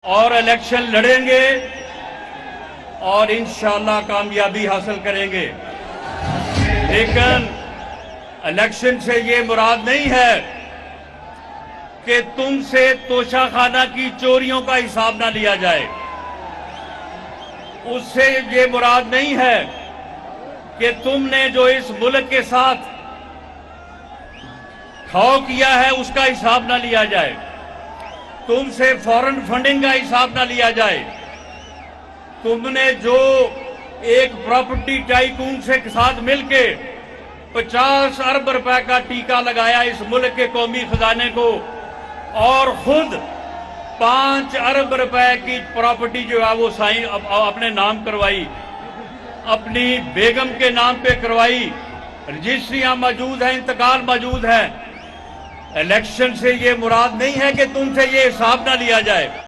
और इलेक्शन लड़ेंगे और इंशाअल्लाह कामयाबी हासिल करेंगे। लेकिन इलेक्शन से ये मुराद नहीं है कि तुमसे तोशाखाना की चोरियों का हिसाब ना लिया जाए। उससे ये मुराद नहीं है कि तुमने जो इस मुल्क के साथ खाओ किया है उसका हिसाब ना लिया जाए। तुमसे फॉरेन फंडिंग का हिसाब ना लिया जाए। तुमने जो एक प्रॉपर्टी टाइकून से साथ मिलके 50 अरब रुपए का टीका लगाया इस मुल्क के कौमी खजाने को और खुद 5 अरब रुपए की प्रॉपर्टी जो है वो साइन अपने नाम करवाई, अपनी बेगम के नाम पे करवाई, रजिस्ट्रियां मौजूद हैं, इंतकाल मौजूद है। इलेक्शन से ये मुराद नहीं है कि तुमसे ये हिसाब ना लिया जाए।